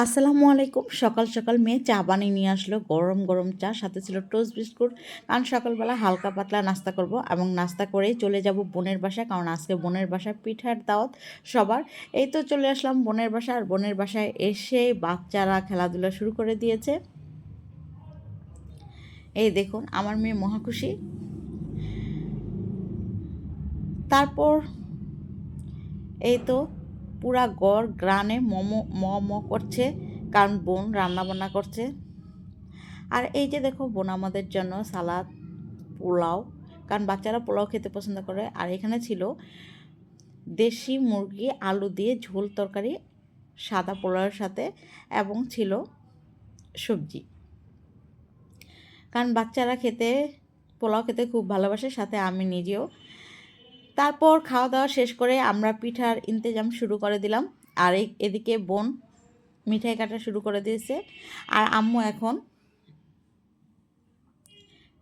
আসসালামু আলাইকুম। সকাল সকাল মেয়ে চা বানিয়ে নিয়ে আসলো, গরম গরম চা, সাথে ছিল টোস্ট বিস্কুট। কারণ সকালবেলা হালকা পাতলা নাস্তা করব এবং নাস্তা করেই চলে যাব বোনের বাসায়, কারণ আজকে বোনের বাসায় পিঠার দাওয়াত সবার। এই তো চলে আসলাম বোনের বাসায়, আর বোনের বাসায় এসে বাচ্চারা খেলাধুলা শুরু করে দিয়েছে। এই দেখুন আমার মেয়ে মহা খুশি। তারপর এই তো পুরা ঘর গ্রানে ম করছে, কারণ বোন রান্নাবান্না করছে। আর এই যে দেখো বোন আমাদের জন্য সালাদ, পোলাও, কারণ বাচ্চারা পোলাও খেতে পছন্দ করে। আর এখানে ছিল দেশি মুরগি আলু দিয়ে ঝোল তরকারি সাদা পোলাওয়ের সাথে, এবং ছিল সবজি, কারণ বাচ্চারা পোলাও খেতে খুব ভালোবাসে, সাথে আমি নিজেও। তারপর খাওয়া দাওয়া শেষ করে আমরা পিঠার ইন্তেজাম শুরু করে দিলাম। আর এদিকে বোন মিঠাই কাটা শুরু করে দিয়েছে, আর আম্মু এখন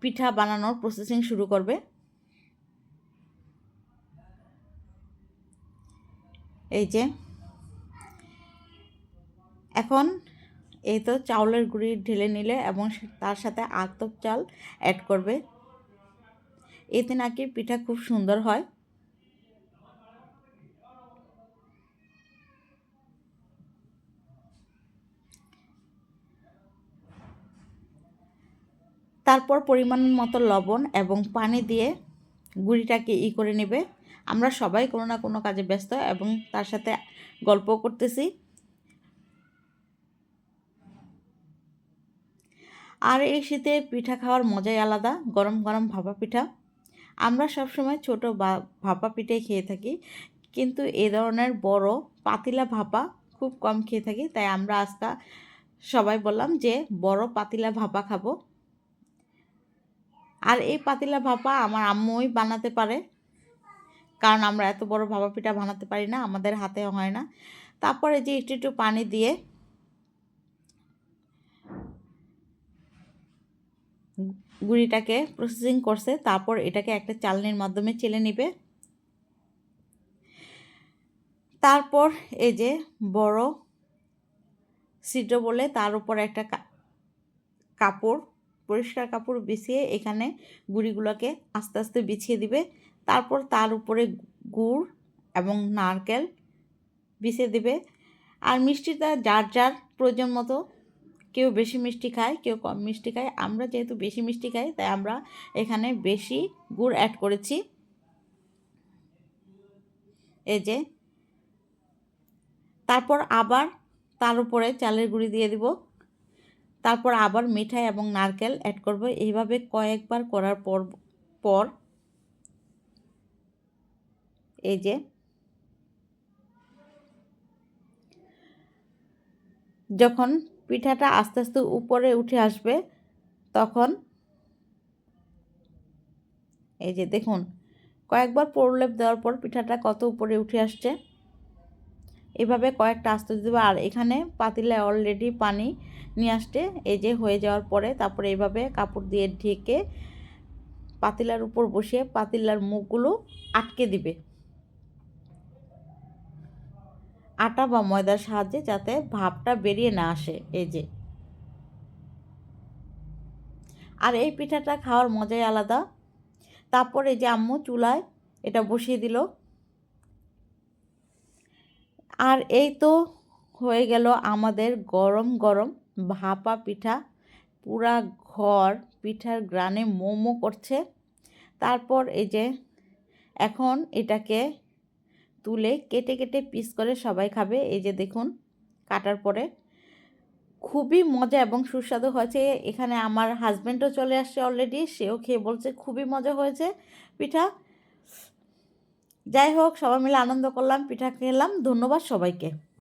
পিঠা বানানোর প্রসেসিং শুরু করবে। এই যে এখন এই তো চাউলের গুঁড়ি ঢেলে নিলে এবং তার সাথে আতপ চাল অ্যাড করবে, এতে নাকি পিঠা খুব সুন্দর হয়। তারপর পরিমাণ মতো লবণ এবং পানি দিয়ে গুঁড়িটাকে করে নেবে। আমরা সবাই কোনো না কোনো কাজে ব্যস্ত এবং তার সাথে গল্প করতেছি। আর এই শীতে পিঠা খাওয়ার মজাই আলাদা, গরম গরম ভাপা পিঠা। আমরা সবসময় ছোট ভাপা পিঠাই খেয়ে থাকি, কিন্তু এ ধরনের বড় পাতিলা ভাপা খুব কম খেয়ে থাকি। তাই আমরা আজকে সবাই বললাম যে বড় পাতিলা ভাপা খাবো। আর এই পাতিলা ভাপা আমার আম্মুই বানাতে পারে, কারণ আমরা এত বড় ভাপা পিঠা বানাতে পারি না, আমাদের হাতে হয় না। তারপরে যে একটু একটু পানি দিয়ে গুঁড়িটাকে প্রসেসিং করছে, তারপর এটাকে একটা চালনির মাধ্যমে চেলে নিবে। তারপর এই যে বড় ছিদ্র বলে তার উপর একটা কাপড়, পরিষ্কার কাপড় বিছিয়ে এখানে গুঁড়িগুলোকে আস্তে আস্তে বিছিয়ে দিবে। তারপর তার উপরে গুড় এবং নারকেল বিছিয়ে দিবে। আর মিষ্টিটা যার যার প্রয়োজন মতো, কেউ বেশি মিষ্টি খায়, কেউ কম মিষ্টি খায়। আমরা যেহেতু বেশি মিষ্টি খাই, তাই আমরা এখানে বেশি গুড় অ্যাড করেছি। এই যে তারপর আবার তার উপরে চালের গুঁড়ি দিয়ে দিব, তারপর আবার মিঠাই এবং নারকেল অ্যাড করব। এইভাবে কয়েকবার করার পর এই যে যখন পিঠাটা আস্তে আস্তে উপরে উঠে আসবে, তখন এই যে দেখুন কয়েকবার প্রলেপ দেওয়ার পর পিঠাটা কত উপরে উঠে আসছে। এভাবে কয়েকটা আস্তে দেবে। আর এখানে পাতিলায় অলরেডি পানি নিয়ে আসছে। এই যে হয়ে যাওয়ার পরে তারপরে এইভাবে কাপড় দিয়ে ঢেকে পাতিলার উপর বসিয়ে পাতিলার মুখগুলো আটকে দিবে আটা বা ময়দার সাহায্যে, যাতে ভাপটা বেরিয়ে না আসে। এই যে আর এই পিঠাটা খাওয়ার মজাই আলাদা। তারপর এই যে আম্মু চুলায় এটা বসিয়ে দিল। আর এই তো হয়ে গেল আমাদের গরম গরম ভাপা পিঠা। পুরা ঘর পিঠার গ্রানে মোমো করছে। তারপর এই যে এখন এটাকে তুলে কেটে কেটে পিস করে সবাই খাবে। এই যে দেখুন কাটার পরে খুবই মজা এবং সুস্বাদু হয়েছে। এখানে আমার হাজব্যান্ডও চলে আসছে অলরেডি, সেও খেয়ে বলছে খুবই মজা হয়েছে পিঠা। যাই হোক, সবাই মিলে আনন্দ করলাম, পিঠা খেলাম। ধন্যবাদ সবাইকে।